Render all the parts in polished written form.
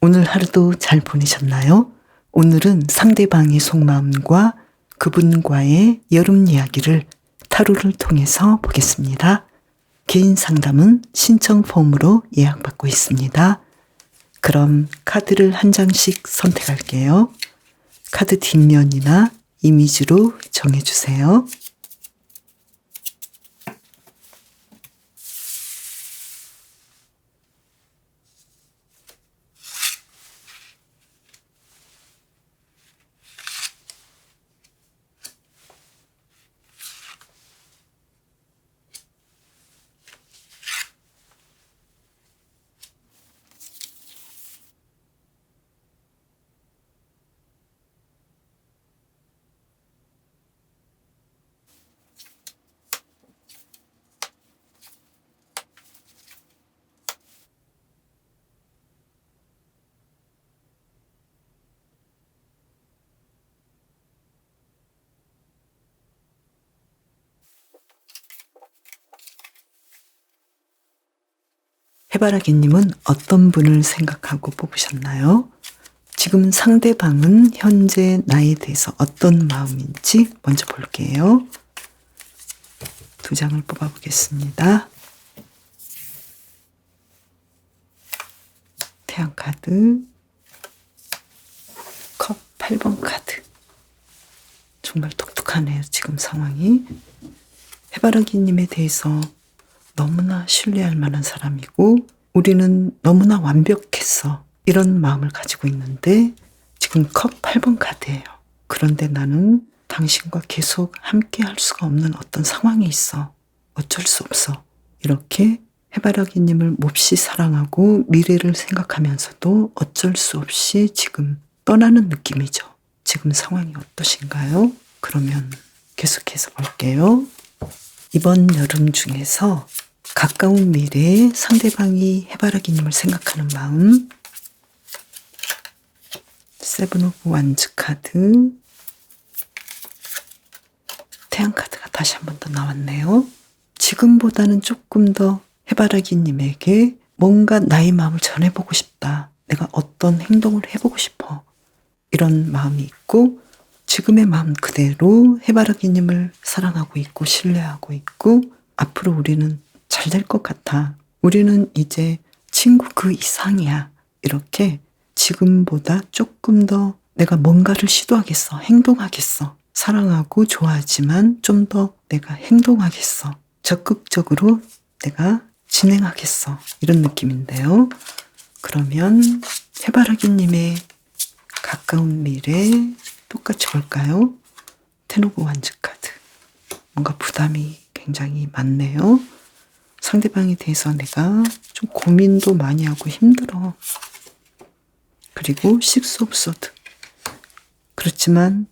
오늘 하루도 잘 보내셨나요? 오늘은 상대방의 속마음과 그분과의 여름 이야기를 타로를 통해서 보겠습니다. 개인 상담은 신청 폼으로 예약받고 있습니다. 그럼 카드를 한 장씩 선택할게요. 카드 뒷면이나 이미지로 정해주세요. 해바라기님은 어떤 분을 생각하고 뽑으셨나요? 지금 상대방은 현재 나에 대해서 어떤 마음인지 먼저 볼게요. 두 장을 뽑아보겠습니다. 태양 카드, 컵 8번 카드. 정말 독특하네요, 지금 상황이. 해바라기님에 대해서 너무나 신뢰할 만한 사람이고 우리는 너무나 완벽했어. 이런 마음을 가지고 있는데 지금 컵 8번 카드예요. 그런데 나는 당신과 계속 함께 할 수가 없는 어떤 상황이 있어. 어쩔 수 없어. 이렇게 해바라기님을 몹시 사랑하고 미래를 생각하면서도 어쩔 수 없이 지금 떠나는 느낌이죠. 지금 상황이 어떠신가요? 그러면 계속해서 볼게요. 이번 여름 중에서 가까운 미래에 상대방이 해바라기님을 생각하는 마음, 세븐 오브 완즈 카드, 태양 카드가 다시 한 번 더 나왔네요. 지금보다는 조금 더 해바라기님에게 뭔가 나의 마음을 전해보고 싶다. 내가 어떤 행동을 해보고 싶어. 이런 마음이 있고 지금의 마음 그대로 해바라기님을 사랑하고 있고 신뢰하고 있고 앞으로 우리는 잘 될 것 같아. 우리는 이제 친구 그 이상이야. 이렇게 지금보다 조금 더 내가 뭔가를 시도하겠어. 행동하겠어. 사랑하고 좋아하지만 좀 더 내가 행동하겠어. 적극적으로 내가 진행하겠어. 이런 느낌인데요. 그러면 해바라기님의 가까운 미래 똑같이 볼까요? 텐 오브 완즈 카드. 뭔가 부담이 굉장히 많네요. 상대방에 대해서 내가 좀 고민도 많이 하고 힘들어. 그리고 식스 오브 소드. 그렇지만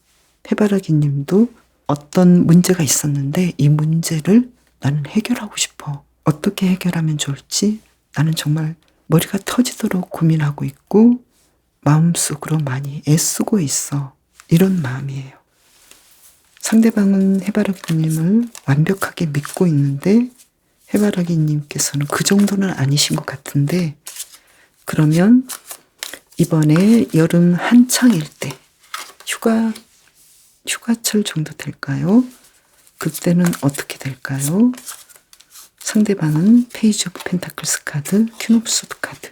해바라기 님도 어떤 문제가 있었는데 이 문제를 나는 해결하고 싶어. 어떻게 해결하면 좋을지 나는 정말 머리가 터지도록 고민하고 있고 마음속으로 많이 애쓰고 있어. 이런 마음이에요. 상대방은 해바라기님을 완벽하게 믿고 있는데 해바라기님께서는 그 정도는 아니신 것 같은데 그러면 이번에 여름 한창일 때 휴가철 정도 될까요? 그때는 어떻게 될까요? 상대방은 페이지 오브 펜타클스 카드, 퀸 오브 소드 카드.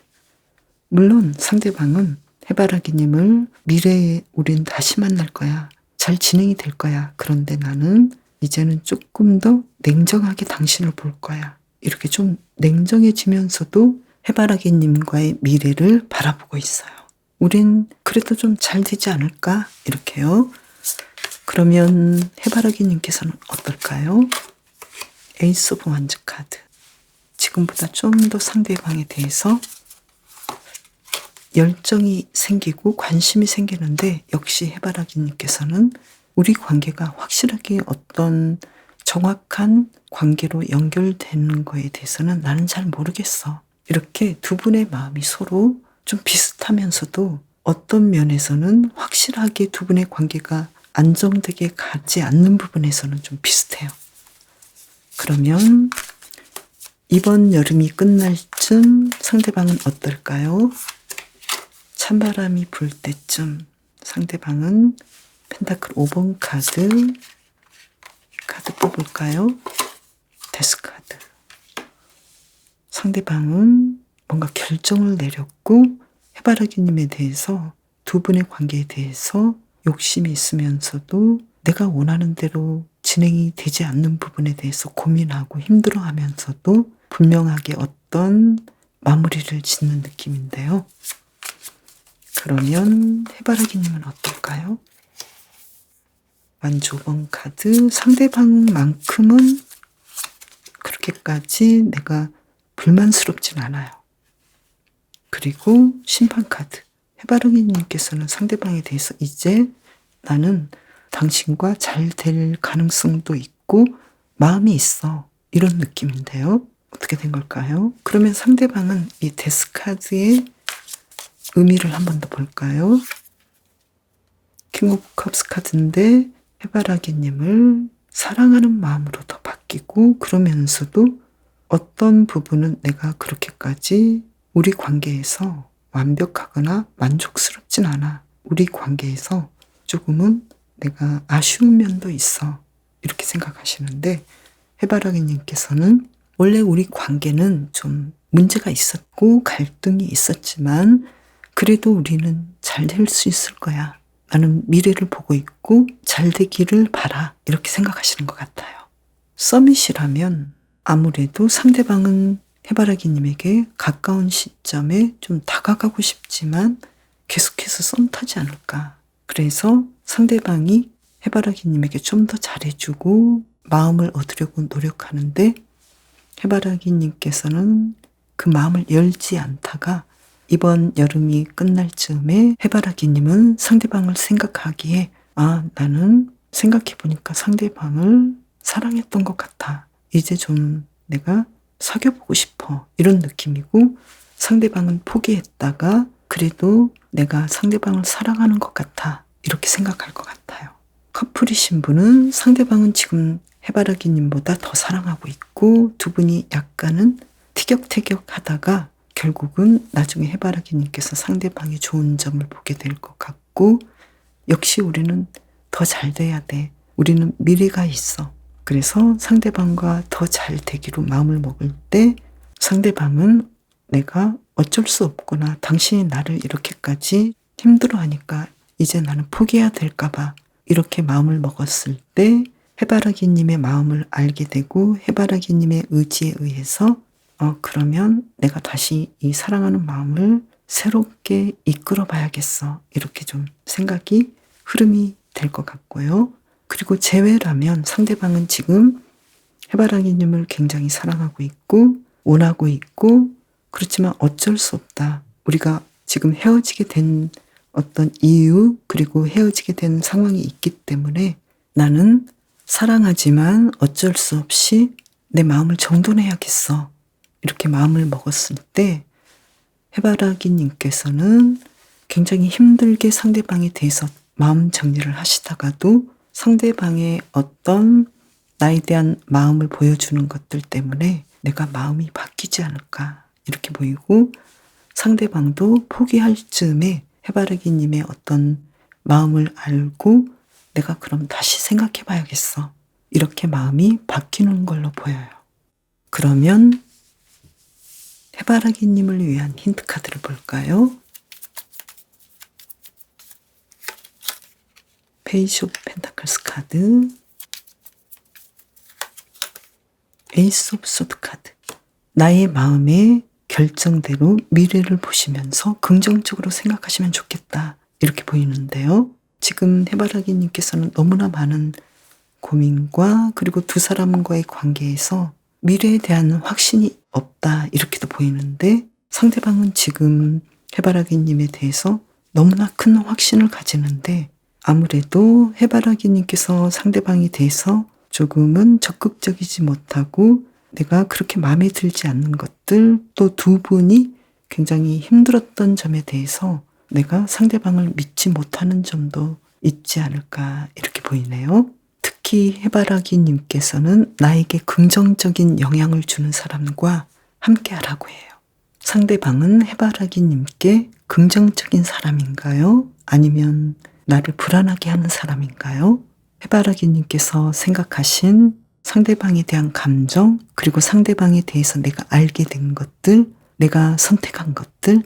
물론 상대방은 해바라기님을 미래에 우린 다시 만날 거야. 잘 진행이 될 거야. 그런데 나는 이제는 조금 더 냉정하게 당신을 볼 거야. 이렇게 좀 냉정해지면서도 해바라기님과의 미래를 바라보고 있어요. 우린 그래도 좀 잘 되지 않을까? 이렇게요. 그러면 해바라기님께서는 어떨까요? 에이스 오브 완즈 카드. 지금보다 좀 더 상대방에 대해서 열정이 생기고 관심이 생기는데 역시 해바라기님께서는 우리 관계가 확실하게 어떤 정확한 관계로 연결되는 거에 대해서는 나는 잘 모르겠어. 이렇게 두 분의 마음이 서로 좀 비슷하면서도 어떤 면에서는 확실하게 두 분의 관계가 안정되게 가지 않는 부분에서는 좀 비슷해요. 그러면 이번 여름이 끝날 쯤 상대방은 어떨까요? 찬바람이 불 때쯤 상대방은 펜타클 5번 카드 뽑을까요? 데스 카드. 상대방은 뭔가 결정을 내렸고 해바라기님에 대해서, 두 분의 관계에 대해서 욕심이 있으면서도 내가 원하는 대로 진행이 되지 않는 부분에 대해서 고민하고 힘들어하면서도 분명하게 어떤 마무리를 짓는 느낌인데요. 그러면 해바라기님은 어떨까요? 완주 5번 카드. 상대방만큼은 그렇게까지 내가 불만스럽진 않아요. 그리고 심판 카드. 해바라기님께서는 상대방에 대해서 이제 나는 당신과 잘 될 가능성도 있고 마음이 있어, 이런 느낌인데요. 어떻게 된 걸까요? 그러면 상대방은 이 데스 카드의 의미를 한 번 더 볼까요? 킹 오브 컵스 카드인데 해바라기님을 사랑하는 마음으로 더 바뀌고, 그러면서도 어떤 부분은 내가 그렇게까지 우리 관계에서 완벽하거나 만족스럽진 않아. 우리 관계에서 조금은 내가 아쉬운 면도 있어. 이렇게 생각하시는데, 해바라기님께서는 원래 우리 관계는 좀 문제가 있었고 갈등이 있었지만 그래도 우리는 잘 될 수 있을 거야. 나는 미래를 보고 있고 잘 되기를 바라. 이렇게 생각하시는 것 같아요. 서밋이라면 아무래도 상대방은 해바라기님에게 가까운 시점에 좀 다가가고 싶지만 계속해서 썸 타지 않을까. 그래서 상대방이 해바라기님에게 좀 더 잘해주고 마음을 얻으려고 노력하는데 해바라기님께서는 그 마음을 열지 않다가 이번 여름이 끝날 즈음에 해바라기님은 상대방을 생각하기에 나는 생각해보니까 상대방을 사랑했던 것 같아. 이제 좀 내가 사귀어보고 싶어. 이런 느낌이고, 상대방은 포기했다가 그래도 내가 상대방을 사랑하는 것 같아. 이렇게 생각할 것 같아요. 커플이신 분은 상대방은 지금 해바라기님보다 더 사랑하고 있고 두 분이 약간은 티격태격 하다가 결국은 나중에 해바라기님께서 상대방의 좋은 점을 보게 될 것 같고, 역시 우리는 더 잘 돼야 돼. 우리는 미래가 있어. 그래서 상대방과 더 잘 되기로 마음을 먹을 때 상대방은 내가 어쩔 수 없구나. 당신이 나를 이렇게까지 힘들어하니까 이제 나는 포기해야 될까봐 이렇게 마음을 먹었을 때 해바라기님의 마음을 알게 되고 해바라기님의 의지에 의해서 그러면 내가 다시 이 사랑하는 마음을 새롭게 이끌어 봐야겠어. 이렇게 좀 생각이 흐름이 될 것 같고요. 그리고 재회라면 상대방은 지금 해바라기님을 굉장히 사랑하고 있고 원하고 있고, 그렇지만 어쩔 수 없다. 우리가 지금 헤어지게 된 어떤 이유, 그리고 헤어지게 된 상황이 있기 때문에 나는 사랑하지만 어쩔 수 없이 내 마음을 정돈해야겠어. 이렇게 마음을 먹었을 때 해바라기님께서는 굉장히 힘들게 상대방에 대해서 마음 정리를 하시다가도 상대방의 어떤 나에 대한 마음을 보여주는 것들 때문에 내가 마음이 바뀌지 않을까 이렇게 보이고, 상대방도 포기할 즈음에 해바라기님의 어떤 마음을 알고 내가 그럼 다시 생각해 봐야겠어. 이렇게 마음이 바뀌는 걸로 보여요. 그러면 해바라기님을 위한 힌트 카드를 볼까요? 페이지 오브 펜타클스 카드, 에이스 오브 소드 카드. 나의 마음의 결정대로 미래를 보시면서 긍정적으로 생각하시면 좋겠다. 이렇게 보이는데요. 지금 해바라기님께서는 너무나 많은 고민과 그리고 두 사람과의 관계에서 미래에 대한 확신이 없다. 이렇게도 보이는데 상대방은 지금 해바라기님에 대해서 너무나 큰 확신을 가지는데 아무래도 해바라기님께서 상대방에 대해서 조금은 적극적이지 못하고 내가 그렇게 마음에 들지 않는 것들, 또 두 분이 굉장히 힘들었던 점에 대해서 내가 상대방을 믿지 못하는 점도 있지 않을까 이렇게 보이네요. 특히 해바라기님께서는 나에게 긍정적인 영향을 주는 사람과 함께 하라고 해요. 상대방은 해바라기님께 긍정적인 사람인가요? 아니면 나를 불안하게 하는 사람인가요? 해바라기님께서 생각하신 상대방에 대한 감정, 그리고 상대방에 대해서 내가 알게 된 것들, 내가 선택한 것들,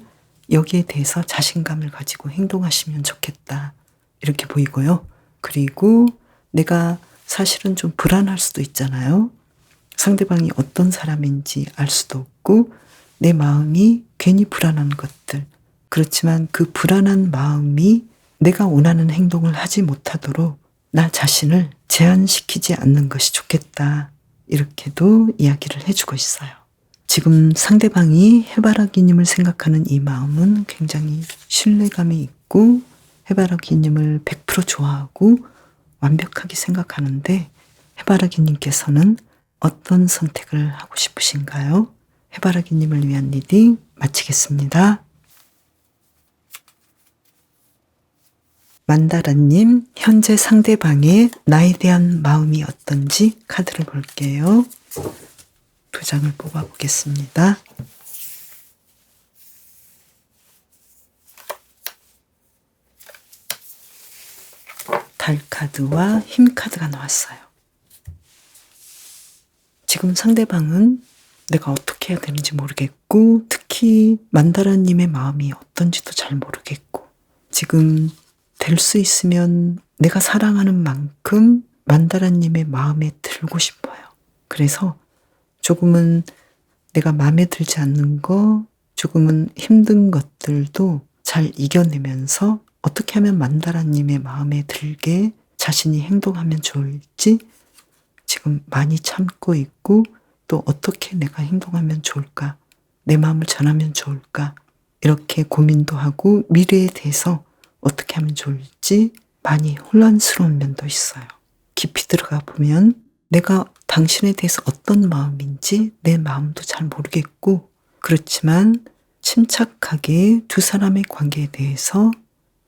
여기에 대해서 자신감을 가지고 행동하시면 좋겠다. 이렇게 보이고요. 그리고 내가 사실은 좀 불안할 수도 있잖아요. 상대방이 어떤 사람인지 알 수도 없고 내 마음이 괜히 불안한 것들. 그렇지만 그 불안한 마음이 내가 원하는 행동을 하지 못하도록 나 자신을 제한시키지 않는 것이 좋겠다. 이렇게도 이야기를 해주고 있어요. 지금 상대방이 해바라기님을 생각하는 이 마음은 굉장히 신뢰감이 있고 해바라기님을 100% 좋아하고 완벽하게 생각하는데 해바라기님께서는 어떤 선택을 하고 싶으신가요? 해바라기님을 위한 리딩 마치겠습니다. 만다라님, 현재 상대방의 나에 대한 마음이 어떤지 카드를 볼게요. 2장을 뽑아보겠습니다. 달 카드와 힘 카드가 나왔어요. 지금 상대방은 내가 어떻게 해야 되는지 모르겠고 특히 만다라님의 마음이 어떤지도 잘 모르겠고 지금 될 수 있으면 내가 사랑하는 만큼 만다라님의 마음에 들고 싶어요. 그래서 조금은 내가 마음에 들지 않는 거, 조금은 힘든 것들도 잘 이겨내면서 어떻게 하면 만다라님의 마음에 들게 자신이 행동하면 좋을지 지금 많이 참고 있고 또 어떻게 내가 행동하면 좋을까, 내 마음을 전하면 좋을까 이렇게 고민도 하고 미래에 대해서 어떻게 하면 좋을지 많이 혼란스러운 면도 있어요. 깊이 들어가 보면 내가 당신에 대해서 어떤 마음인지 내 마음도 잘 모르겠고 그렇지만 침착하게 두 사람의 관계에 대해서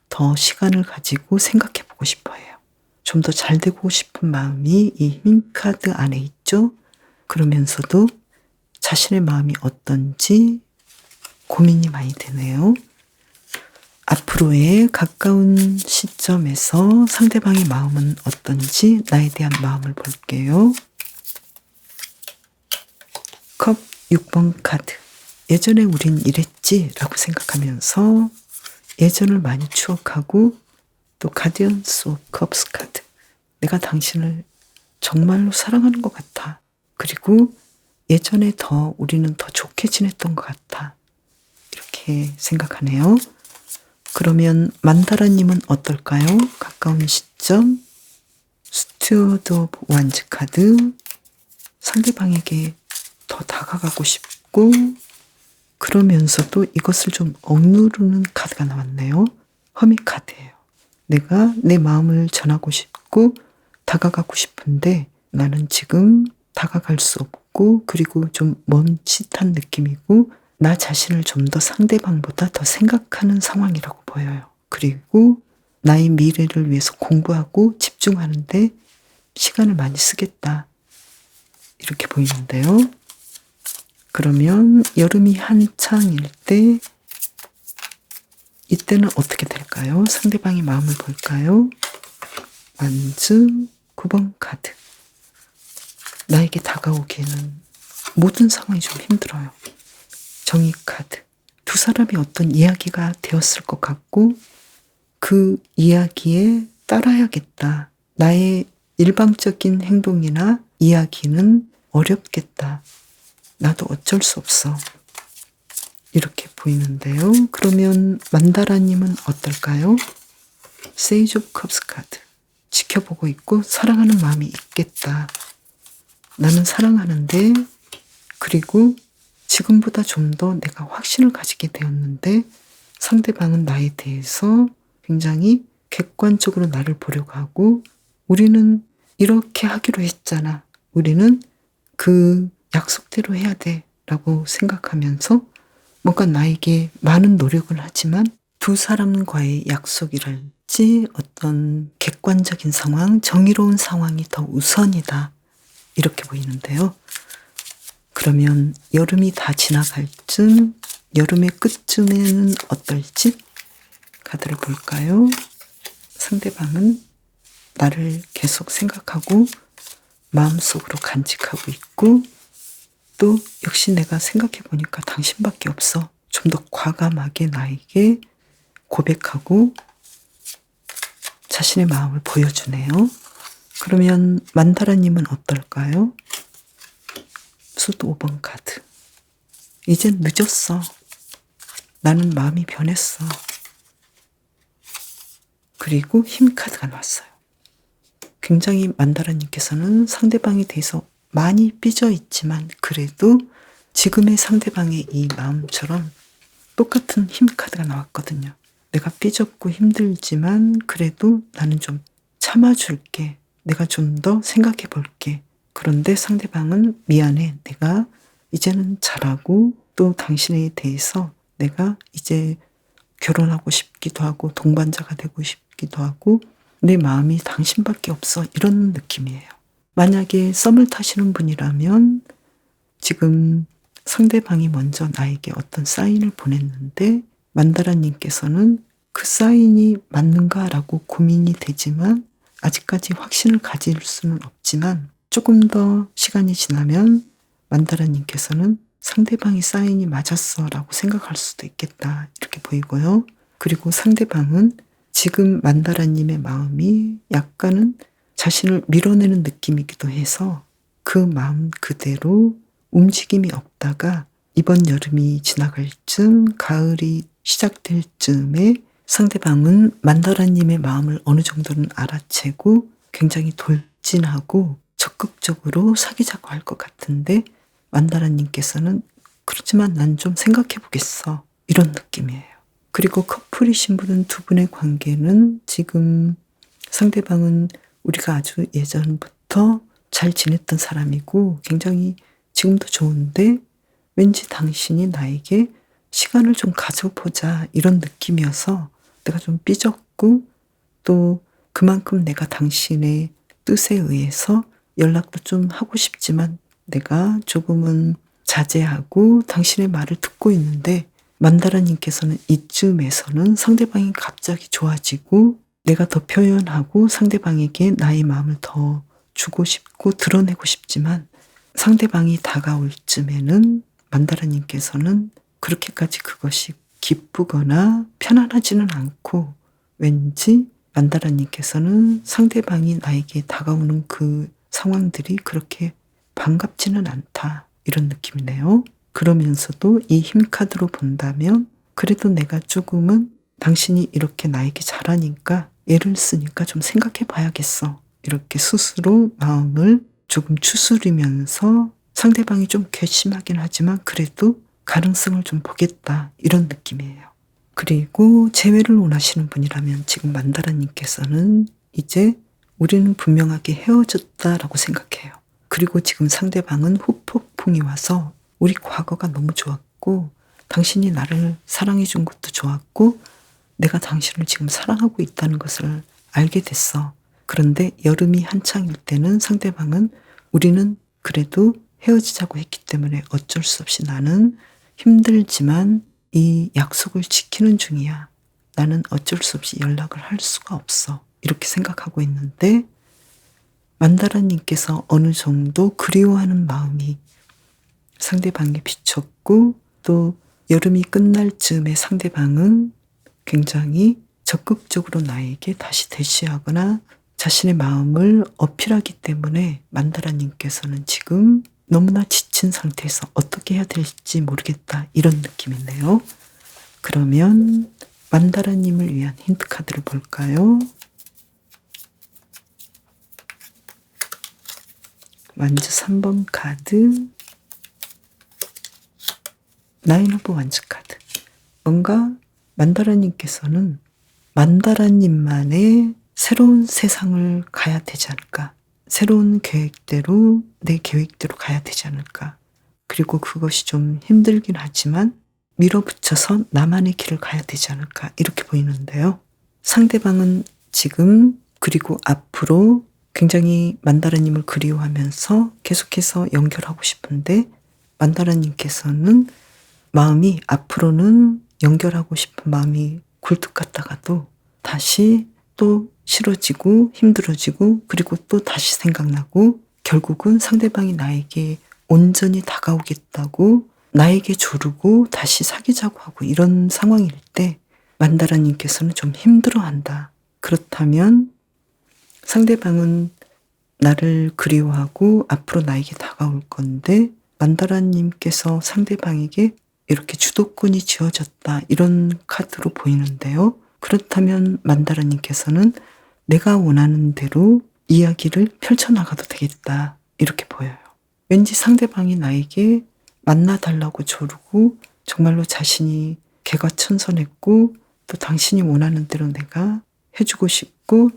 더 시간을 가지고 생각해 보고 싶어 해요. 좀 더 잘 되고 싶은 마음이 이 힘 카드 안에 있죠. 그러면서도 자신의 마음이 어떤지 고민이 많이 되네요. 앞으로의 가까운 시점에서 상대방의 마음은 어떤지 나에 대한 마음을 볼게요. 컵 6번 카드. 예전에 우린 이랬지 라고 생각하면서 예전을 많이 추억하고 또 가디언스 오브 컵스 카드. 내가 당신을 정말로 사랑하는 것 같아. 그리고 예전에 우리는 더 좋게 지냈던 것 같아. 이렇게 생각하네요. 그러면 만다라님은 어떨까요? 가까운 시점 스튜어드 오브 완즈 카드. 상대방에게 더 다가가고 싶고 그러면서도 이것을 좀 억누르는 카드가 나왔네요. 허미 카드예요. 내가 내 마음을 전하고 싶고 다가가고 싶은데 나는 지금 다가갈 수 없고 그리고 좀 멈칫한 느낌이고 나 자신을 좀 더 상대방보다 더 생각하는 상황이라고 보여요. 그리고 나의 미래를 위해서 공부하고 집중하는데 시간을 많이 쓰겠다. 이렇게 보이는데요. 그러면 여름이 한창일 때 이때는 어떻게 될까요? 상대방의 마음을 볼까요? 완즈 9번 카드. 나에게 다가오기에는 모든 상황이 좀 힘들어요. 정의 카드. 두 사람이 어떤 이야기가 되었을 것 같고 그 이야기에 따라야겠다. 나의 일방적인 행동이나 이야기는 어렵겠다. 나도 어쩔 수 없어. 이렇게 보이는데요. 그러면 만다라님은 어떨까요? 세이지 오브 컵스 카드. 지켜보고 있고 사랑하는 마음이 있겠다. 나는 사랑하는데 그리고 지금보다 좀 더 내가 확신을 가지게 되었는데 상대방은 나에 대해서 굉장히 객관적으로 나를 보려고 하고 우리는 이렇게 하기로 했잖아. 우리는 그 약속대로 해야 돼 라고 생각하면서 뭔가 나에게 많은 노력을 하지만 두 사람과의 약속이랄지 어떤 객관적인 상황, 정의로운 상황이 더 우선이다. 이렇게 보이는데요. 그러면 여름이 다 지나갈 쯤 여름의 끝쯤에는 어떨지 카드를 볼까요? 상대방은 나를 계속 생각하고 마음속으로 간직하고 있고, 또 역시 내가 생각해 보니까 당신밖에 없어. 좀 더 과감하게 나에게 고백하고 자신의 마음을 보여주네요. 그러면 만다라님은 어떨까요? 수도 5번 카드. 이젠 늦었어. 나는 마음이 변했어. 그리고 힘 카드가 나왔어요. 굉장히 만다라님께서는 상대방에 대해서 많이 삐져 있지만 그래도 지금의 상대방의 이 마음처럼 똑같은 힘 카드가 나왔거든요. 내가 삐졌고 힘들지만 그래도 나는 좀 참아줄게. 내가 좀 더 생각해 볼게. 그런데 상대방은 미안해. 내가 이제는 잘하고 또 당신에 대해서 내가 이제 결혼하고 싶기도 하고 동반자가 되고 싶기도 하고 내 마음이 당신밖에 없어. 이런 느낌이에요. 만약에 썸을 타시는 분이라면 지금 상대방이 먼저 나에게 어떤 사인을 보냈는데 만다라님께서는 그 사인이 맞는가라고 고민이 되지만 아직까지 확신을 가질 수는 없지만 조금 더 시간이 지나면 만다라님께서는 상대방이 사인이 맞았어 라고 생각할 수도 있겠다 이렇게 보이고요. 그리고 상대방은 지금 만다라님의 마음이 약간은 자신을 밀어내는 느낌이기도 해서 그 마음 그대로 움직임이 없다가 이번 여름이 지나갈 쯤, 가을이 시작될 쯤에 상대방은 만다라님의 마음을 어느 정도는 알아채고 굉장히 돌진하고 적극적으로 사귀자고 할 것 같은데 만다라님께서는 그렇지만 난 좀 생각해 보겠어. 이런 느낌이에요. 그리고 커플이신 분은 두 분의 관계는 지금 상대방은 우리가 아주 예전부터 잘 지냈던 사람이고 굉장히 지금도 좋은데 왠지 당신이 나에게 시간을 좀 가져보자 이런 느낌이어서 내가 좀 삐졌고 또 그만큼 내가 당신의 뜻에 의해서 연락도 좀 하고 싶지만 내가 조금은 자제하고 당신의 말을 듣고 있는데 만다라님께서는 이쯤에서는 상대방이 갑자기 좋아지고 내가 더 표현하고 상대방에게 나의 마음을 더 주고 싶고 드러내고 싶지만 상대방이 다가올 쯤에는 만다라님께서는 그렇게까지 그것이 기쁘거나 편안하지는 않고 왠지 만다라님께서는 상대방이 나에게 다가오는 그 상황들이 그렇게 반갑지는 않다 이런 느낌이네요. 그러면서도 이 힘카드로 본다면 그래도 내가 조금은 당신이 이렇게 나에게 잘하니까 애를 쓰니까 좀 생각해 봐야겠어. 이렇게 스스로 마음을 조금 추스리면서 상대방이 좀 괘씸하긴 하지만 그래도 가능성을 좀 보겠다 이런 느낌이에요. 그리고 재회를 원하시는 분이라면 지금 만다라님께서는 이제 우리는 분명하게 헤어졌다라고 생각해요. 그리고 지금 상대방은 후폭풍이 와서 우리 과거가 너무 좋았고 당신이 나를 사랑해 준 것도 좋았고 내가 당신을 지금 사랑하고 있다는 것을 알게 됐어. 그런데 여름이 한창일 때는 상대방은 우리는 그래도 헤어지자고 했기 때문에 어쩔 수 없이 나는 힘들지만 이 약속을 지키는 중이야. 나는 어쩔 수 없이 연락을 할 수가 없어. 이렇게 생각하고 있는데 만다라님께서 어느 정도 그리워하는 마음이 상대방에 비쳤고 또 여름이 끝날 즈음에 상대방은 굉장히 적극적으로 나에게 다시 대시하거나 자신의 마음을 어필하기 때문에 만다라님께서는 지금 너무나 지친 상태에서 어떻게 해야 될지 모르겠다 이런 느낌이네요. 그러면 만다라님을 위한 힌트 카드를 볼까요? 완즈 3번 카드, 나인 오브 완즈 카드. 뭔가 만다라님께서는 만다라님만의 새로운 세상을 가야 되지 않을까. 새로운 계획대로 내 계획대로 가야 되지 않을까. 그리고 그것이 좀 힘들긴 하지만 밀어붙여서 나만의 길을 가야 되지 않을까. 이렇게 보이는데요. 상대방은 지금 그리고 앞으로 굉장히 만다라님을 그리워하면서 계속해서 연결하고 싶은데 만다라님께서는 마음이 앞으로는 연결하고 싶은 마음이 굴뚝 같다가도 다시 또 싫어지고 힘들어지고 그리고 또 다시 생각나고 결국은 상대방이 나에게 온전히 다가오겠다고 나에게 조르고 다시 사귀자고 하고 이런 상황일 때 만다라님께서는 좀 힘들어한다. 그렇다면 상대방은 나를 그리워하고 앞으로 나에게 다가올 건데 만다라님께서 상대방에게 이렇게 주도권이 쥐어졌다. 이런 카드로 보이는데요. 그렇다면 만다라님께서는 내가 원하는 대로 이야기를 펼쳐나가도 되겠다. 이렇게 보여요. 왠지 상대방이 나에게 만나달라고 조르고 정말로 자신이 개과천선했고 또 당신이 원하는 대로 내가 해주고 싶고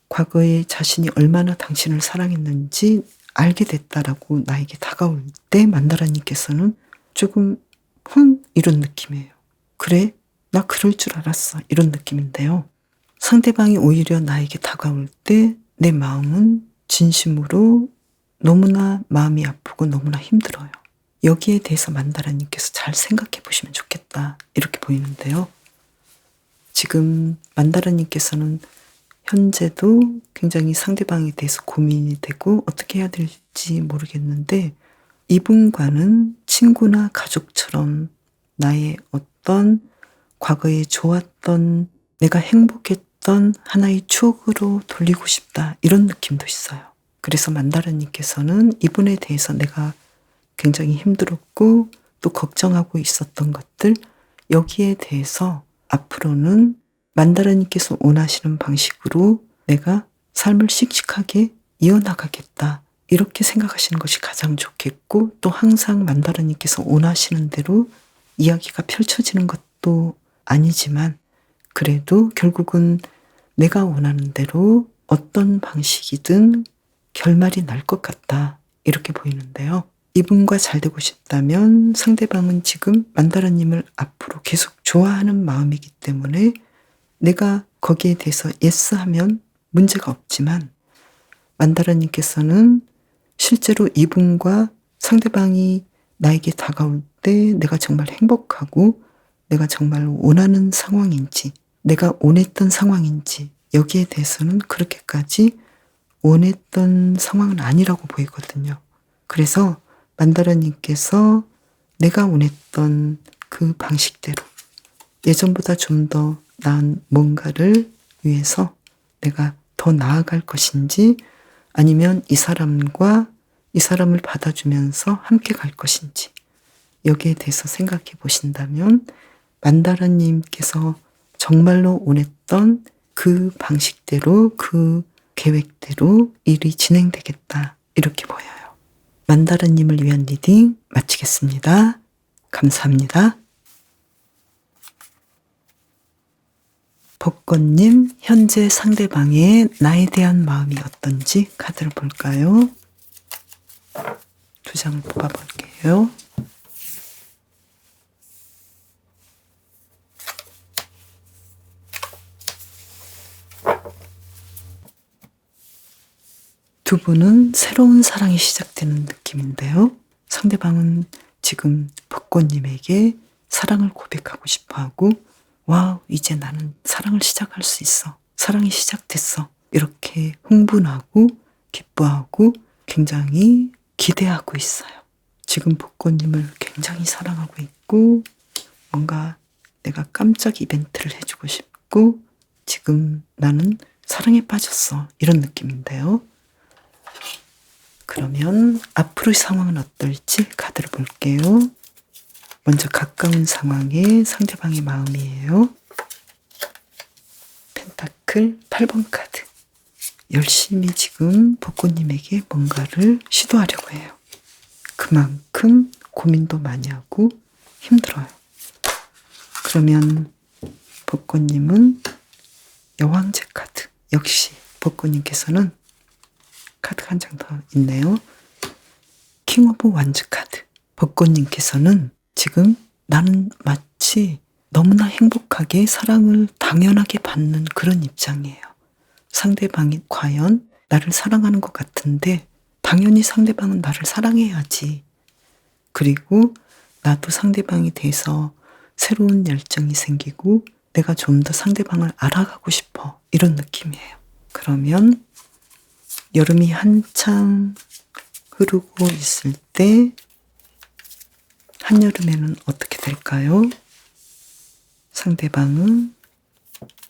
과거에 자신이 얼마나 당신을 사랑했는지 알게 됐다라고 나에게 다가올 때 만다라님께서는 조금 이런 느낌이에요. 그래? 나 그럴 줄 알았어. 이런 느낌인데요. 상대방이 오히려 나에게 다가올 때 내 마음은 진심으로 너무나 마음이 아프고 너무나 힘들어요. 여기에 대해서 만다라님께서 잘 생각해 보시면 좋겠다. 이렇게 보이는데요. 지금 만다라님께서는 현재도 굉장히 상대방에 대해서 고민이 되고 어떻게 해야 될지 모르겠는데 이분과는 친구나 가족처럼 나의 어떤 과거에 좋았던 내가 행복했던 하나의 추억으로 돌리고 싶다. 이런 느낌도 있어요. 그래서 만다라님께서는 이분에 대해서 내가 굉장히 힘들었고 또 걱정하고 있었던 것들 여기에 대해서 앞으로는 만다라님께서 원하시는 방식으로 내가 삶을 씩씩하게 이어나가겠다. 이렇게 생각하시는 것이 가장 좋겠고 또 항상 만다라님께서 원하시는 대로 이야기가 펼쳐지는 것도 아니지만 그래도 결국은 내가 원하는 대로 어떤 방식이든 결말이 날 것 같다. 이렇게 보이는데요. 이분과 잘 되고 싶다면 상대방은 지금 만다라님을 앞으로 계속 좋아하는 마음이기 때문에 내가 거기에 대해서 예스하면 문제가 없지만 만다라님께서는 실제로 이분과 상대방이 나에게 다가올 때 내가 정말 행복하고 내가 정말로 원하는 상황인지 내가 원했던 상황인지 여기에 대해서는 그렇게까지 원했던 상황은 아니라고 보이거든요. 그래서 만다라님께서 내가 원했던 그 방식대로 예전보다 좀 더 나은 뭔가를 위해서 내가 더 나아갈 것인지 아니면 이 사람과 이 사람을 받아주면서 함께 갈 것인지 여기에 대해서 생각해 보신다면 만다라님께서 정말로 원했던 그 방식대로 그 계획대로 일이 진행되겠다 이렇게 보여요. 만다라님을 위한 리딩 마치겠습니다. 감사합니다. 벚꽃님, 현재 상대방의 나에 대한 마음이 어떤지 카드를 볼까요? 두 장을 뽑아볼게요. 두 분은 새로운 사랑이 시작되는 느낌인데요. 상대방은 지금 벚꽃님에게 사랑을 고백하고 싶어하고 와우, 이제 나는 사랑을 시작할 수 있어. 사랑이 시작됐어. 이렇게 흥분하고 기뻐하고 굉장히 기대하고 있어요. 지금 벚꽃님을 굉장히 사랑하고 있고 뭔가 내가 깜짝 이벤트를 해주고 싶고 지금 나는 사랑에 빠졌어. 이런 느낌인데요. 그러면 앞으로의 상황은 어떨지 카드를 볼게요. 먼저 가까운 상황에 상대방의 마음이에요. 펜타클 8번 카드. 열심히 지금 벚꽃님에게 뭔가를 시도하려고 해요. 그만큼 고민도 많이 하고 힘들어요. 그러면 벚꽃님은 여왕제 카드. 역시 벚꽃님께서는 카드가 한 장 더 있네요. 킹 오브 완즈 카드. 벚꽃님께서는 지금 나는 마치 너무나 행복하게 사랑을 당연하게 받는 그런 입장이에요. 상대방이 과연 나를 사랑하는 것 같은데 당연히 상대방은 나를 사랑해야지. 그리고 나도 상대방에 대해서 새로운 열정이 생기고 내가 좀 더 상대방을 알아가고 싶어. 이런 느낌이에요. 그러면 여름이 한창 흐르고 있을 때 한여름에는 어떻게 될까요? 상대방은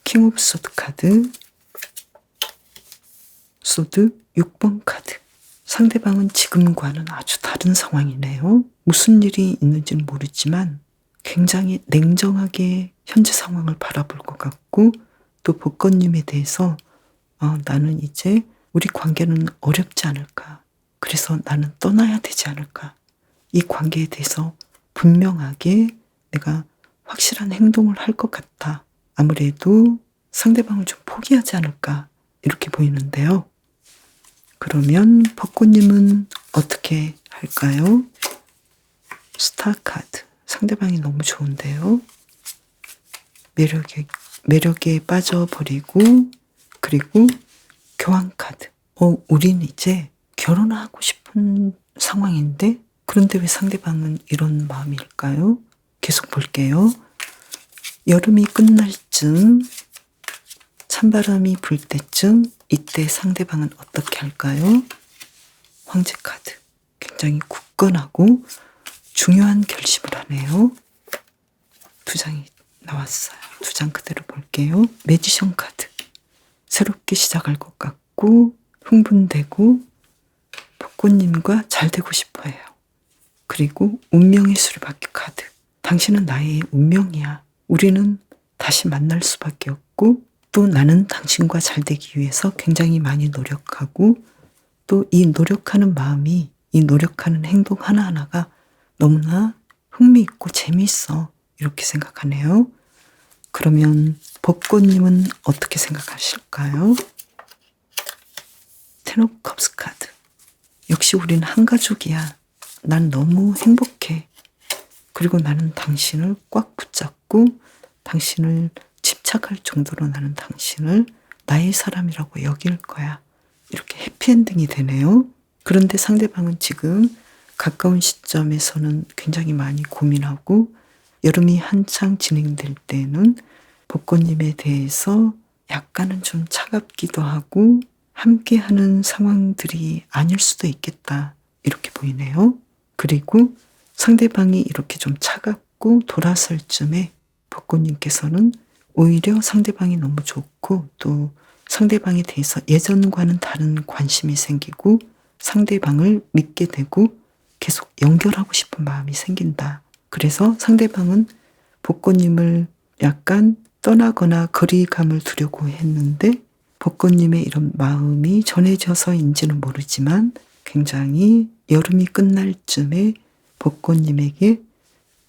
킹 오브 소드 카드, 소드 6번 카드. 상대방은 지금과는 아주 다른 상황이네요. 무슨 일이 있는지는 모르지만 굉장히 냉정하게 현재 상황을 바라볼 것 같고, 또 복권님에 대해서 나는 이제 우리 관계는 어렵지 않을까. 그래서 나는 떠나야 되지 않을까. 이 관계에 대해서 분명하게 내가 확실한 행동을 할 것 같아. 아무래도 상대방을 좀 포기하지 않을까. 이렇게 보이는데요. 그러면 벚꽃님은 어떻게 할까요? 스타 카드. 상대방이 너무 좋은데요. 매력에 빠져버리고, 그리고 교환 카드. 우린 이제 결혼하고 싶은 상황인데, 그런데 왜 상대방은 이런 마음일까요? 계속 볼게요. 여름이 끝날 쯤, 찬바람이 불 때쯤, 이때 상대방은 어떻게 할까요? 황제 카드. 굉장히 굳건하고 중요한 결심을 하네요. 2장이 나왔어요. 2장 그대로 볼게요. 매지션 카드. 새롭게 시작할 것 같고 흥분되고 벚꽃님과 잘 되고 싶어 해요. 그리고 운명의 수레바퀴 카드. 당신은 나의 운명이야. 우리는 다시 만날 수밖에 없고, 또 나는 당신과 잘 되기 위해서 굉장히 많이 노력하고, 또 이 노력하는 마음이, 이 노력하는 행동 하나하나가 너무나 흥미있고 재미있어. 이렇게 생각하네요. 그러면 벚꽃님은 어떻게 생각하실까요? 텐 오브 컵스 카드. 역시 우리는 한 가족이야. 난 너무 행복해. 그리고 나는 당신을 꽉 붙잡고 당신을 집착할 정도로 나는 당신을 나의 사람이라고 여길 거야. 이렇게 해피엔딩이 되네요. 그런데 상대방은 지금 가까운 시점에서는 굉장히 많이 고민하고, 여름이 한창 진행될 때는 벚꽃님에 대해서 약간은 좀 차갑기도 하고 함께하는 상황들이 아닐 수도 있겠다. 이렇게 보이네요. 그리고 상대방이 이렇게 좀 차갑고 돌아설 쯤에 벚꽃님께서는 오히려 상대방이 너무 좋고, 또 상대방에 대해서 예전과는 다른 관심이 생기고 상대방을 믿게 되고 계속 연결하고 싶은 마음이 생긴다. 그래서 상대방은 벚꽃님을 약간 떠나거나 거리감을 두려고 했는데, 벚꽃님의 이런 마음이 전해져서인지는 모르지만 굉장히 여름이 끝날 쯤에 벚꽃님에게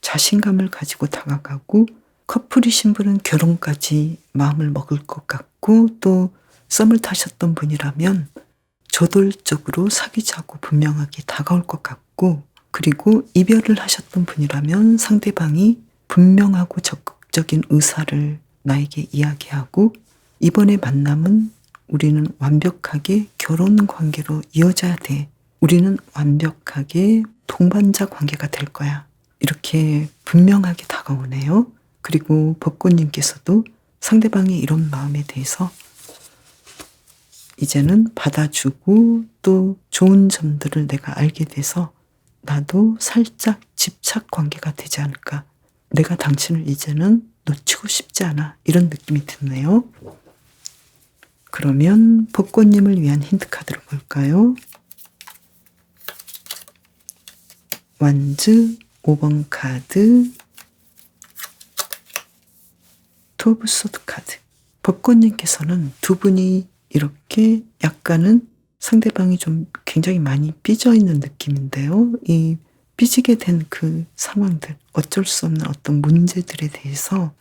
자신감을 가지고 다가가고, 커플이신 분은 결혼까지 마음을 먹을 것 같고, 또 썸을 타셨던 분이라면 저돌적으로 사귀자고 분명하게 다가올 것 같고, 그리고 이별을 하셨던 분이라면 상대방이 분명하고 적극적인 의사를 나에게 이야기하고, 이번의 만남은 우리는 완벽하게 결혼 관계로 이어져야 돼. 우리는 완벽하게 동반자 관계가 될 거야. 이렇게 분명하게 다가오네요. 그리고 벚꽃님께서도 상대방의 이런 마음에 대해서 이제는 받아주고, 또 좋은 점들을 내가 알게 돼서 나도 살짝 집착 관계가 되지 않을까. 내가 당신을 이제는 놓치고 싶지 않아. 이런 느낌이 드네요. 그러면 벚꽃님을 위한 힌트 카드를 볼까요? 완즈 5번 카드, 투 오브 소드 카드. 벚꽃님께서는 두 분이 이렇게 약간은 상대방이 좀 굉장히 많이 삐져 있는 느낌인데요. 이 삐지게 된 그 상황들, 어쩔 수 없는 어떤 문제들에 대해서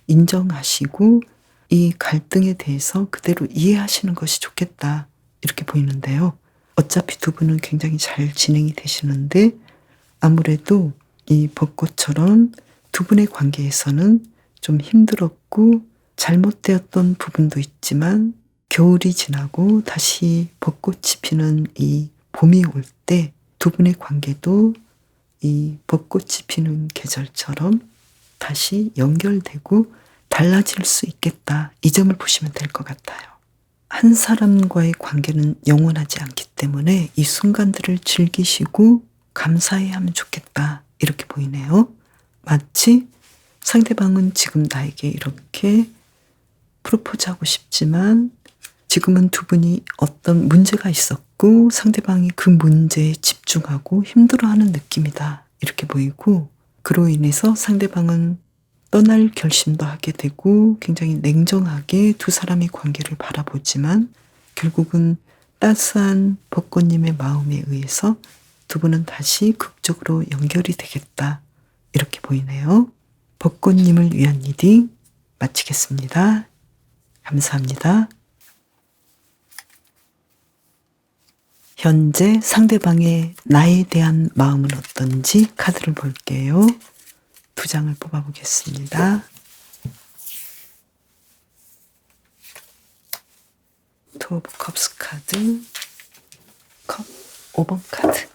인정하시고 이 갈등에 대해서 그대로 이해하시는 것이 좋겠다. 이렇게 보이는데요. 어차피 두 분은 굉장히 잘 진행이 되시는데, 아무래도 이 벚꽃처럼 두 분의 관계에서는 좀 힘들었고 잘못되었던 부분도 있지만, 겨울이 지나고 다시 벚꽃이 피는 이 봄이 올 때 두 분의 관계도 이 벚꽃이 피는 계절처럼 다시 연결되고 달라질 수 있겠다. 이 점을 보시면 될 것 같아요. 한 사람과의 관계는 영원하지 않기 때문에 이 순간들을 즐기시고 감사해야 하면 좋겠다. 이렇게 보이네요. 마치 상대방은 지금 나에게 이렇게 프로포즈하고 싶지만 지금은 두 분이 어떤 문제가 있었고 상대방이 그 문제에 집중하고 힘들어하는 느낌이다. 이렇게 보이고 그로 인해서 상대방은 떠날 결심도 하게 되고 굉장히 냉정하게 두 사람의 관계를 바라보지만 결국은 따스한 벚꽃님의 마음에 의해서 두 분은 다시 극적으로 연결이 되겠다. 이렇게 보이네요. 벚꽃님을 위한 리딩 마치겠습니다. 감사합니다. 현재 상대방의 나에 대한 마음은 어떤지 카드를 볼게요. 두 장을 뽑아보겠습니다. 투 오브 컵스 카드, 컵 5번 카드.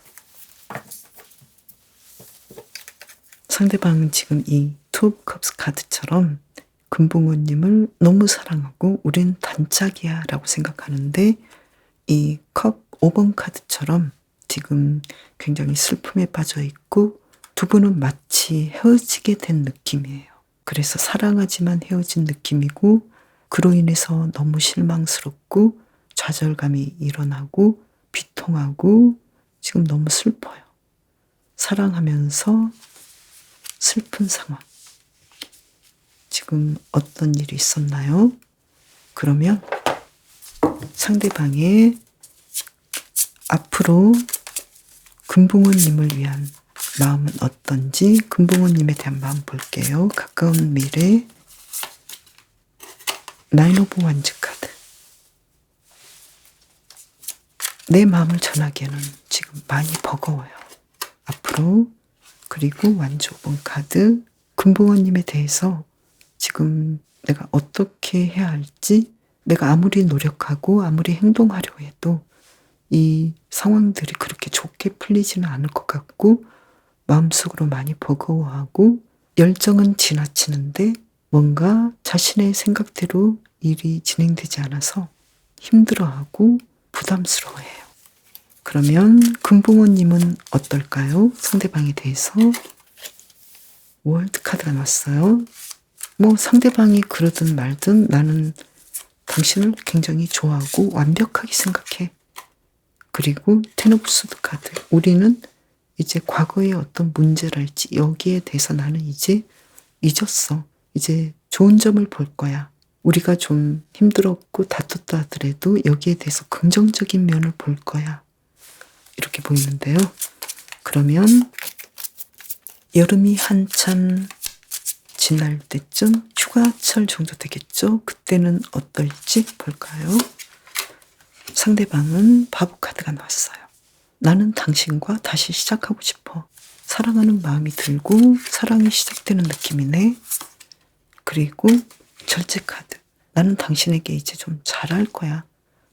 상대방은 지금 이 투 오브 컵스 카드처럼 금붕어님을 너무 사랑하고 우린 단짝이야 라고 생각하는데 이 컵 5번 카드처럼 지금 굉장히 슬픔에 빠져 있고 두 분은 마치 헤어지게 된 느낌이에요. 그래서 사랑하지만 헤어진 느낌이고 그로 인해서 너무 실망스럽고 좌절감이 일어나고 비통하고 지금 너무 슬퍼요. 사랑하면서 슬픈 상황. 지금 어떤 일이 있었나요? 그러면 상대방의 앞으로 금붕어님을 위한 마음은 어떤지 금붕어님에 대한 마음 볼게요. 가까운 미래 나인 오브 완즈 카드. 내 마음을 전하기에는 지금 많이 버거워요. 앞으로 그리고 완즈 5번 카드 금붕어님에 대해서 지금 내가 어떻게 해야 할지 내가 아무리 노력하고 아무리 행동하려 해도 이 상황들이 그렇게 좋게 풀리지는 않을 것 같고 마음속으로 많이 버거워하고 열정은 지나치는데 뭔가 자신의 생각대로 일이 진행되지 않아서 힘들어하고 부담스러워해요. 그러면 금붕어님은 어떨까요? 상대방에 대해서 월드 카드가 나왔어요. 뭐 상대방이 그러든 말든 나는 당신을 굉장히 좋아하고 완벽하게 생각해. 그리고 텐 오브 소드 카드. 우리는 이제 과거의 어떤 문제랄지 여기에 대해서 나는 이제 잊었어. 이제 좋은 점을 볼 거야. 우리가 좀 힘들었고 다퉜다 하더라도 여기에 대해서 긍정적인 면을 볼 거야. 이렇게 보이는데요. 그러면 여름이 한참 지날 때쯤 휴가철 정도 되겠죠? 그때는 어떨지 볼까요? 상대방은 바보 카드가 나왔어요. 나는 당신과 다시 시작하고 싶어. 사랑하는 마음이 들고 사랑이 시작되는 느낌이네. 그리고 절제 카드. 나는 당신에게 이제 좀 잘할 거야.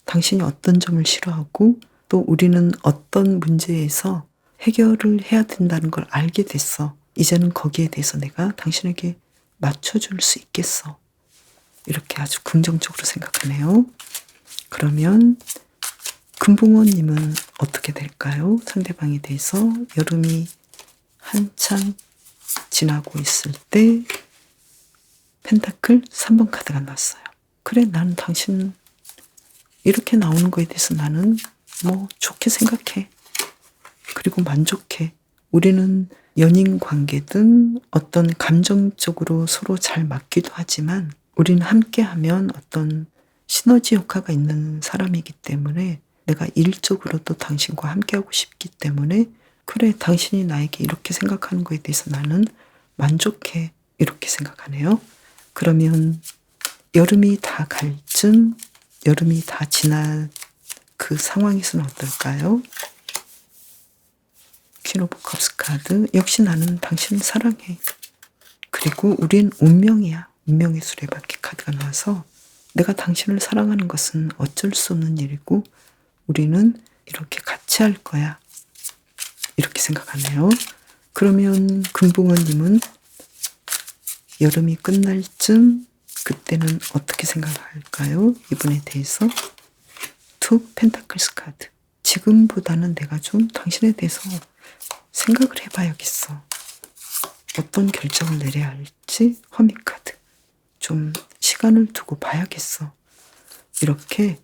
당신이 어떤 점을 싫어하고 또 우리는 어떤 문제에서 해결을 해야 된다는 걸 알게 됐어. 이제는 거기에 대해서 내가 당신에게 맞춰줄 수 있겠어. 이렇게 아주 긍정적으로 생각하네요. 그러면 금붕어님은 어떻게 될까요? 상대방에 대해서 여름이 한참 지나고 있을 때 펜타클 3번 카드가 나왔어요. 그래, 나는 당신 이렇게 나오는 거에 대해서 나는 뭐 좋게 생각해. 그리고 만족해. 우리는 연인 관계든 어떤 감정적으로 서로 잘 맞기도 하지만 우리는 함께하면 어떤 시너지 효과가 있는 사람이기 때문에 내가 일적으로도 당신과 함께하고 싶기 때문에 그래, 당신이 나에게 이렇게 생각하는 거에 대해서 나는 만족해. 이렇게 생각하네요. 그러면 여름이 다 갈 쯤, 여름이 다 지난 그 상황에서는 어떨까요? 퀸 오브 컵스 카드. 역시 나는 당신을 사랑해. 그리고 우린 운명이야. 운명의 수레바퀴 카드가 나와서 내가 당신을 사랑하는 것은 어쩔 수 없는 일이고 우리는 이렇게 같이 할 거야. 이렇게 생각하네요. 그러면 금붕어님은 여름이 끝날 쯤 그때는 어떻게 생각할까요? 이분에 대해서. 투 펜타클스 카드. 지금보다는 내가 좀 당신에 대해서 생각을 해봐야겠어. 어떤 결정을 내려야 할지. 허미 카드. 좀 시간을 두고 봐야겠어. 이렇게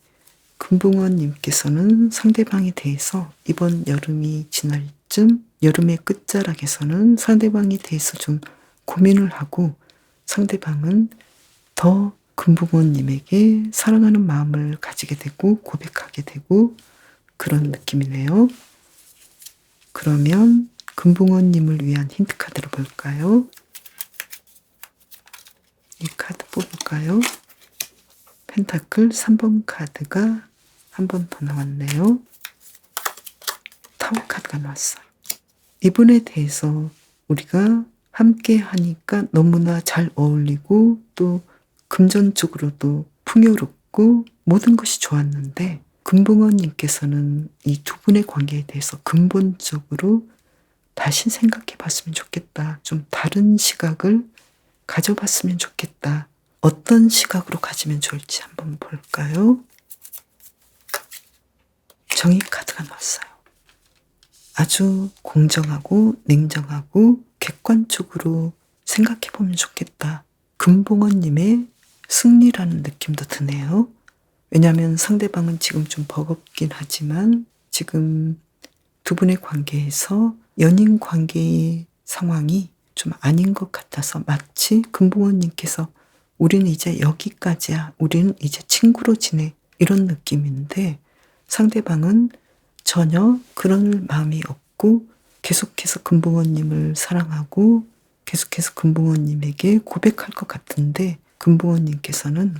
금붕어님께서는 상대방에 대해서 이번 여름이 지날 쯤, 여름의 끝자락에서는 상대방에 대해서 좀 고민을 하고 상대방은 더 금붕어님에게 사랑하는 마음을 가지게 되고 고백하게 되고 그런 느낌이네요. 그러면 금붕어님을 위한 힌트 카드를 볼까요? 이 카드 뽑을까요? 펜타클 3번 카드가 한 번 더 나왔네요. 타워 카드가 나왔어요. 이분에 대해서 우리가 함께 하니까 너무나 잘 어울리고 또 금전적으로도 풍요롭고 모든 것이 좋았는데 금붕어님께서는 이 두 분의 관계에 대해서 근본적으로 다시 생각해 봤으면 좋겠다. 좀 다른 시각을 가져봤으면 좋겠다. 어떤 시각으로 가지면 좋을지 한번 볼까요? 정의 카드가 나왔어요. 아주 공정하고 냉정하고 객관적으로 생각해보면 좋겠다. 금붕어님의 승리라는 느낌도 드네요. 왜냐하면 상대방은 지금 좀 버겁긴 하지만 지금 두 분의 관계에서 연인 관계의 상황이 좀 아닌 것 같아서 마치 금붕어님께서 우리는 이제 여기까지야. 우리는 이제 친구로 지내. 이런 느낌인데 상대방은 전혀 그런 마음이 없고 계속해서 금붕어님을 사랑하고 계속해서 금붕어님에게 고백할 것 같은데 금붕어님께서는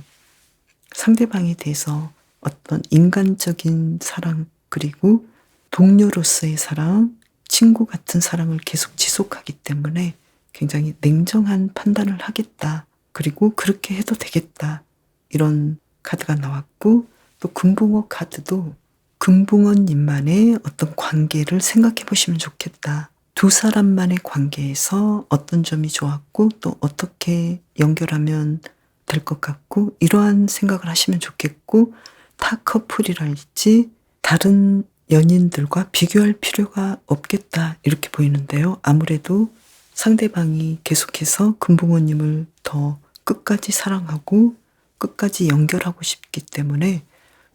상대방에 대해서 어떤 인간적인 사랑 그리고 동료로서의 사랑, 친구 같은 사랑을 계속 지속하기 때문에 굉장히 냉정한 판단을 하겠다. 그리고 그렇게 해도 되겠다. 이런 카드가 나왔고 또 금붕어 카드도 금붕어님만의 어떤 관계를 생각해 보시면 좋겠다. 두 사람만의 관계에서 어떤 점이 좋았고 또 어떻게 연결하면 될 것 같고 이러한 생각을 하시면 좋겠고 타 커플이랄지 다른 연인들과 비교할 필요가 없겠다 이렇게 보이는데요. 아무래도 상대방이 계속해서 금붕어님을 더 끝까지 사랑하고 끝까지 연결하고 싶기 때문에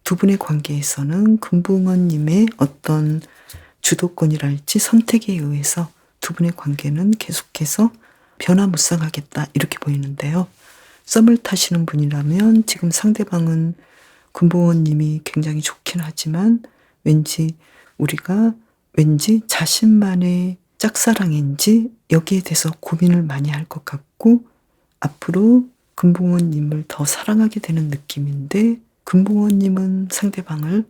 두 분의 관계에서는 금붕어님의 어떤 주도권이랄지 선택에 의해서 두 분의 관계는 계속해서 변화무쌍하겠다 이렇게 보이는데요. 썸을 타시는 분이라면 지금 상대방은 금붕어님이 굉장히 좋긴 하지만 우리가 왠지 자신만의 짝사랑인지 여기에 대해서 고민을 많이 할 것 같고 앞으로 금붕어님을 더 사랑하게 되는 느낌인데 금붕어님은 상대방을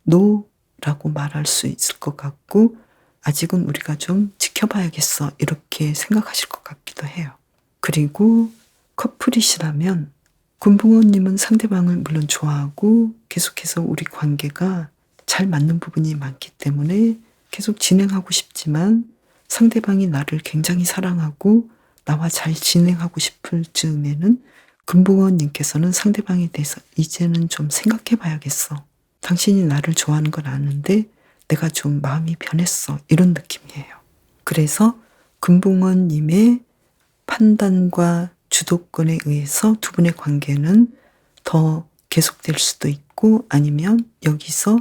노라고 말할 수 있을 것 같고 아직은 우리가 좀 지켜봐야겠어 이렇게 생각하실 것 같기도 해요. 그리고 커플이시라면 금붕어님은 상대방을 물론 좋아하고 계속해서 우리 관계가 잘 맞는 부분이 많기 때문에 계속 진행하고 싶지만 상대방이 나를 굉장히 사랑하고 나와 잘 진행하고 싶을 즈음에는 금붕어님께서는 상대방에 대해서 이제는 좀 생각해 봐야겠어. 당신이 나를 좋아하는 건 아는데 내가 좀 마음이 변했어. 이런 느낌이에요. 그래서 금붕어님의 판단과 주도권에 의해서 두 분의 관계는 더 계속될 수도 있고 아니면 여기서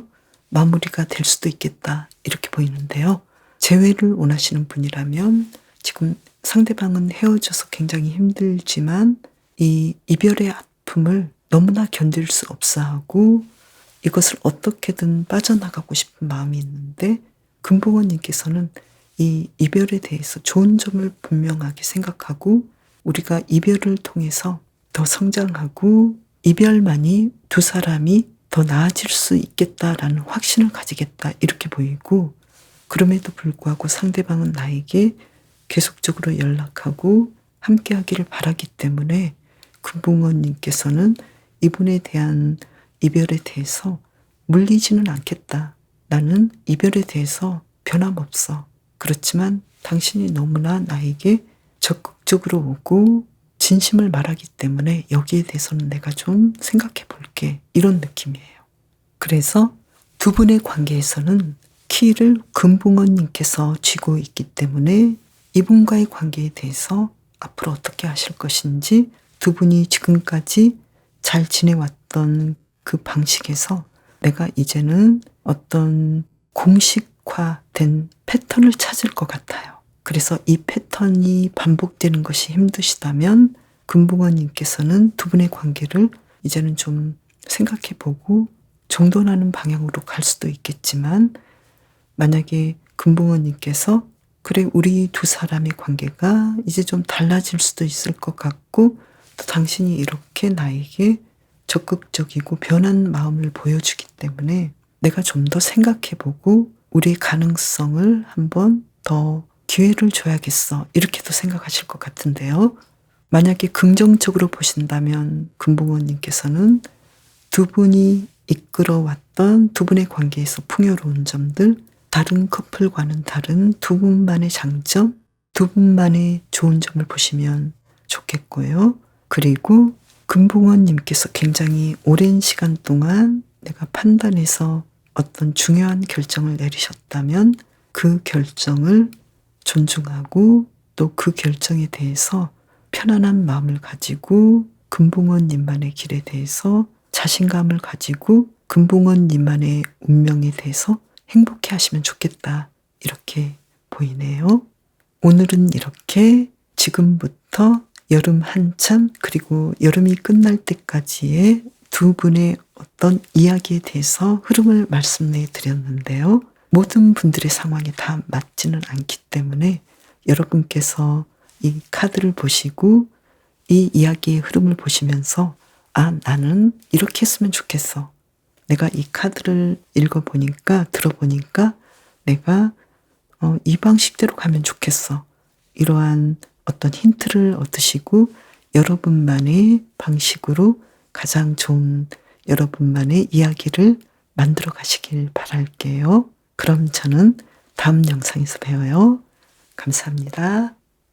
마무리가 될 수도 있겠다 이렇게 보이는데요. 재회를 원하시는 분이라면 지금 상대방은 헤어져서 굉장히 힘들지만 이 이별의 아픔을 너무나 견딜 수 없어 하고 이것을 어떻게든 빠져나가고 싶은 마음이 있는데 금붕어님께서는 이 이별에 대해서 좋은 점을 분명하게 생각하고 우리가 이별을 통해서 더 성장하고 이별만이 두 사람이 더 나아질 수 있겠다라는 확신을 가지겠다 이렇게 보이고 그럼에도 불구하고 상대방은 나에게 계속적으로 연락하고 함께하기를 바라기 때문에 금붕어님께서는 이분에 대한 이별에 대해서 물리지는 않겠다. 나는 이별에 대해서 변함없어. 그렇지만 당신이 너무나 나에게 적극적으로 오고 진심을 말하기 때문에 여기에 대해서는 내가 좀 생각해 볼게. 이런 느낌이에요. 그래서 두 분의 관계에서는 키를 금붕어님께서 쥐고 있기 때문에 이분과의 관계에 대해서 앞으로 어떻게 하실 것인지, 두 분이 지금까지 잘 지내왔던 그 방식에서 내가 이제는 어떤 공식화된 패턴을 찾을 것 같아요. 그래서 이 패턴이 반복되는 것이 힘드시다면 금붕어님께서는 두 분의 관계를 이제는 좀 생각해보고 정돈하는 방향으로 갈 수도 있겠지만, 만약에 금붕어님께서 그래, 우리 두 사람의 관계가 이제 좀 달라질 수도 있을 것 같고, 또 당신이 이렇게 나에게 적극적이고 변한 마음을 보여주기 때문에 내가 좀 더 생각해보고 우리의 가능성을 한번 더 기회를 줘야겠어. 이렇게도 생각하실 것 같은데요. 만약에 긍정적으로 보신다면 금붕어님께서는 두 분이 이끌어왔던 두 분의 관계에서 풍요로운 점들, 다른 커플과는 다른 두 분만의 장점, 두 분만의 좋은 점을 보시면 좋겠고요. 그리고 금붕어님께서 굉장히 오랜 시간 동안 내가 판단해서 어떤 중요한 결정을 내리셨다면 그 결정을 존중하고 또 그 결정에 대해서 편안한 마음을 가지고 금붕어님만의 길에 대해서 자신감을 가지고 금붕어님만의 운명에 대해서 행복해 하시면 좋겠다. 이렇게 보이네요. 오늘은 이렇게 지금부터 여름 한참 그리고 여름이 끝날 때까지의 두 분의 어떤 이야기에 대해서 흐름을 말씀해 드렸는데요. 모든 분들의 상황이 다 맞지는 않기 때문에 여러분께서 이 카드를 보시고 이 이야기의 흐름을 보시면서 나는 이렇게 했으면 좋겠어. 내가 이 카드를 읽어보니까 들어보니까 내가 이 방식대로 가면 좋겠어. 이러한 어떤 힌트를 얻으시고 여러분만의 방식으로 가장 좋은 여러분만의 이야기를 만들어 가시길 바랄게요. 그럼 저는 다음 영상에서 봬요. 감사합니다.